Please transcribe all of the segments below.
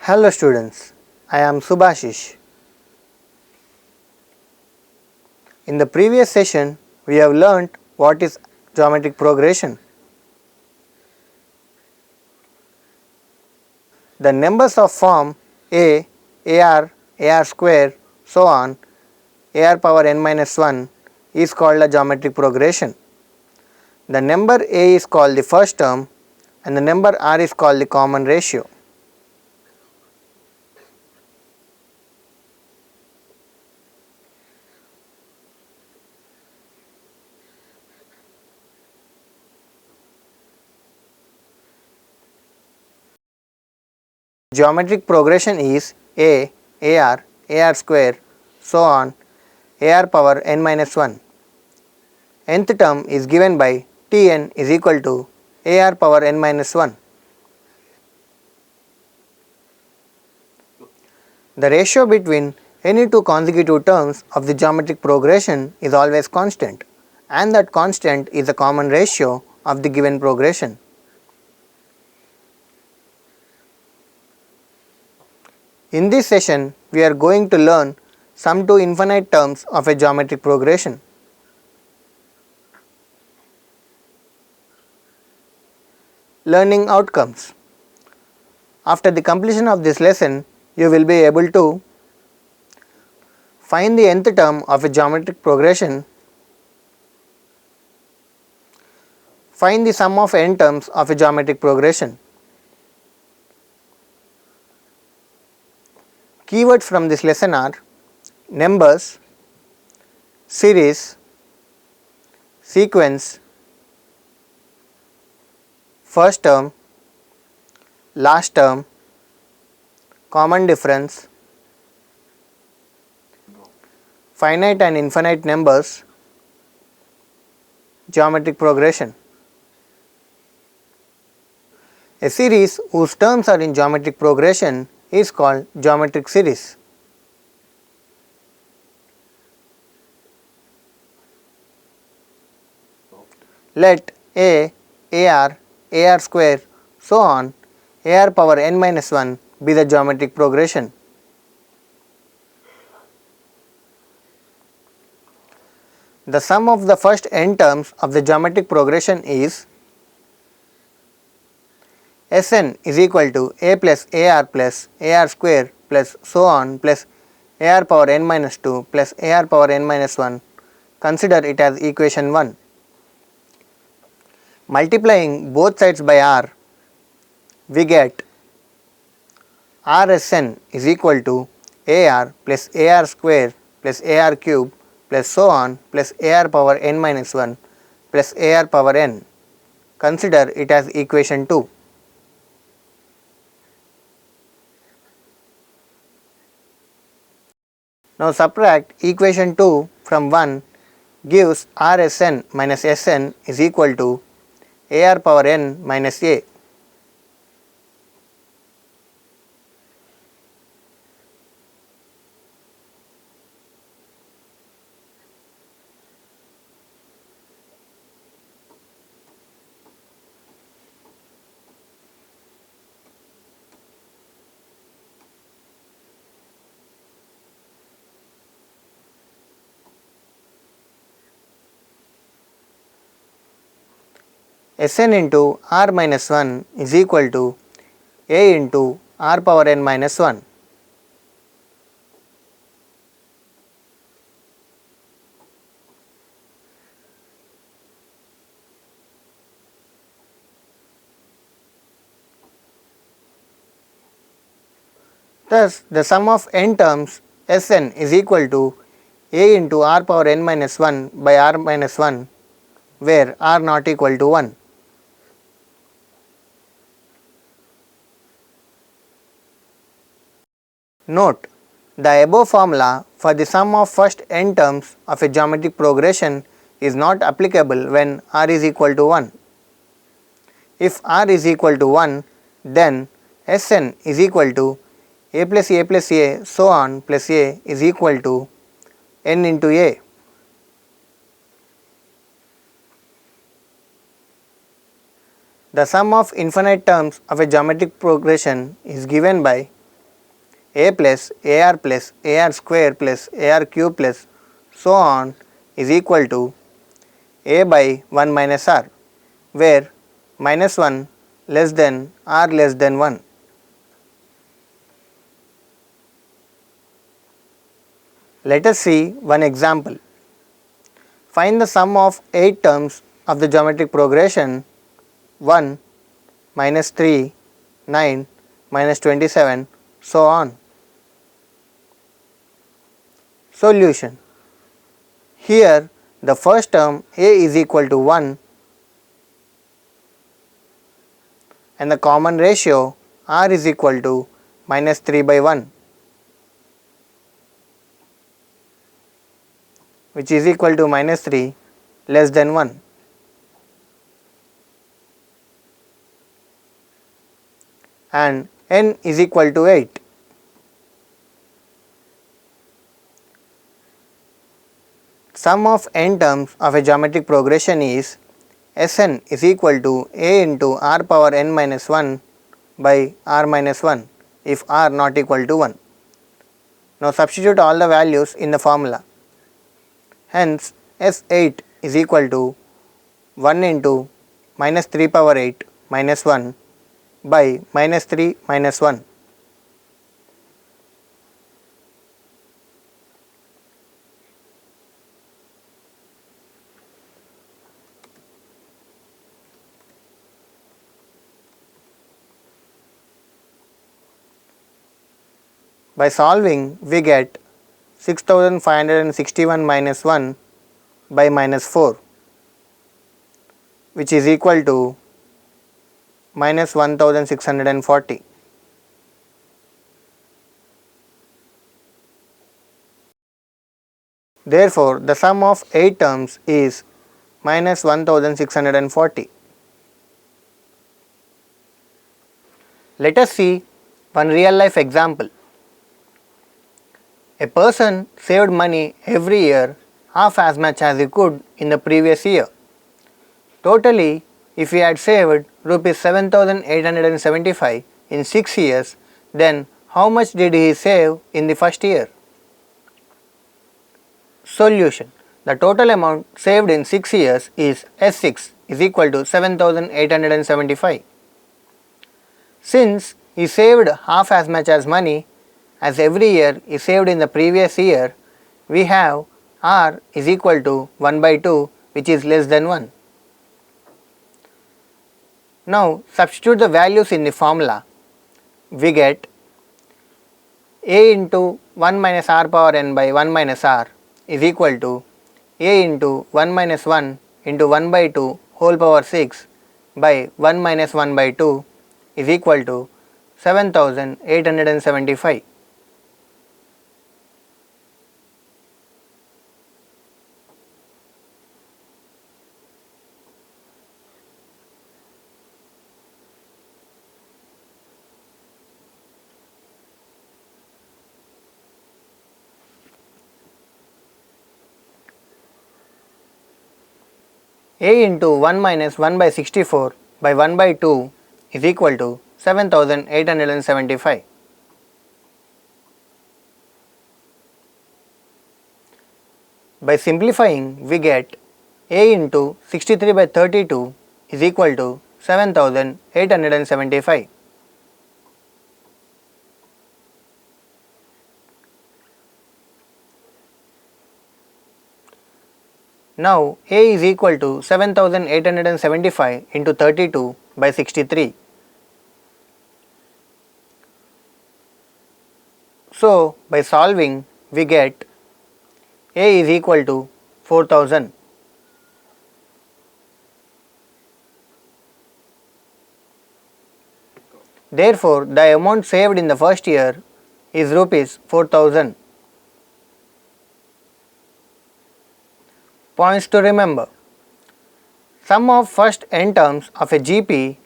Hello students, I am Subhashish. In the previous session, we have learnt what is geometric progression. The numbers of form a, ar square, so on, ar power n minus 1 is called a geometric progression. The number a is called the first term and the number r is called the common ratio. Geometric progression is a, ar square, so on, ar power n minus 1. Nth term is given by Tn is equal to ar power n minus 1. The ratio between any two consecutive terms of the geometric progression is always constant, and that constant is the common ratio of the given progression. In this session, we are going to learn sum to infinite terms of a geometric progression. Learning outcomes. After the completion of this lesson, you will be able to find the nth term of a geometric progression, find the sum of n terms of a geometric progression. Keywords from this lesson are numbers, series, sequence, first term, last term, common difference, finite and infinite numbers, geometric progression. A series whose terms are in geometric progression is called geometric series. Let a, ar square, so on, ar power n minus 1 be the geometric progression. The sum of the first n terms of the geometric progression is Sn is equal to a plus ar square plus so on plus ar power n minus 2 plus ar power n minus 1. Consider it as equation 1. Multiplying both sides by r, we get Rsn is equal to ar plus ar square plus ar cube plus so on plus ar power n minus 1 plus ar power n. Consider it as equation 2. Now subtract equation 2 from 1 gives Rsn minus Sn is equal to ar power n minus a. Sn into r minus 1 is equal to a into r power n minus 1. Thus, the sum of n terms Sn is equal to a into r power n minus 1 by r minus 1, where r not equal to 1. Note, the above formula for the sum of first n terms of a geometric progression is not applicable when r is equal to 1. If r is equal to 1, then Sn is equal to a plus a so on plus a is equal to n into a. The sum of infinite terms of a geometric progression is given by a plus ar square plus ar cube plus so on is equal to a by 1 minus r, where minus 1 less than r less than 1. Let us see one example. Find the sum of 8 terms of the geometric progression 1, minus 3, 9, minus 27, so on. Solution. Here the first term a is equal to 1 and the common ratio r is equal to minus 3 by 1, which is equal to minus 3 less than 1. And n is equal to 8. Sum of n terms of a geometric progression is Sn is equal to a into r power n minus 1 by r minus 1 if r not equal to 1. Now substitute all the values in the formula. Hence S8 is equal to 1 into minus 3 power 8 minus 1 by minus 3 minus 1. By solving, we get 6561 minus 1 by minus 4, which is equal to minus 1640. Therefore, the sum of 8 terms is minus 1640. Let us see one real life example. A person saved money every year half as much as he could in the previous year. Totally, if he had saved rupees 7875 in 6 years, then how much did he save in the first year? Solution. The total amount saved in 6 years is S6 is equal to 7875. Since he saved half as much as money as every year he saved in the previous year, we have R is equal to 1 by 2, which is less than 1. Now substitute the values in the formula. We get a into 1 minus r power n by 1 minus r is equal to a into 1 minus 1 into 1 by 2 whole power 6 by 1 minus 1 by 2 is equal to 7875. A into 1 minus 1 by 64 by 1 by 2 is equal to 7875. By simplifying, we get A into 63 by 32 is equal to 7875. Now A is equal to 7875 into 32 by 63. So by solving, we get A is equal to 4000. Therefore, the amount saved in the first year is rupees 4000. Points to remember. Sum of first n terms of a GP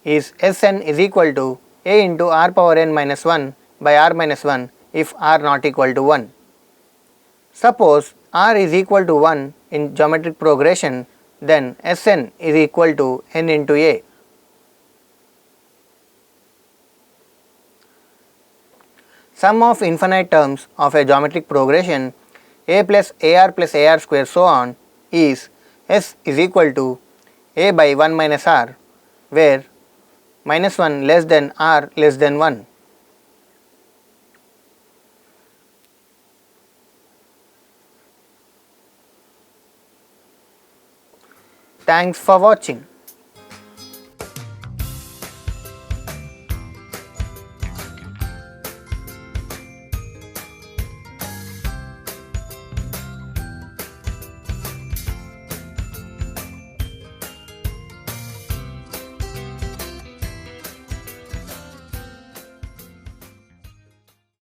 is Sn is equal to a into r power n minus 1 by r minus 1 if r not equal to 1. Suppose r is equal to 1 in geometric progression, then Sn is equal to n into a. sum of infinite terms of a geometric progression a plus ar square so on is S is equal to a by 1 minus r, where minus 1 less than r less than 1. Thanks for watching.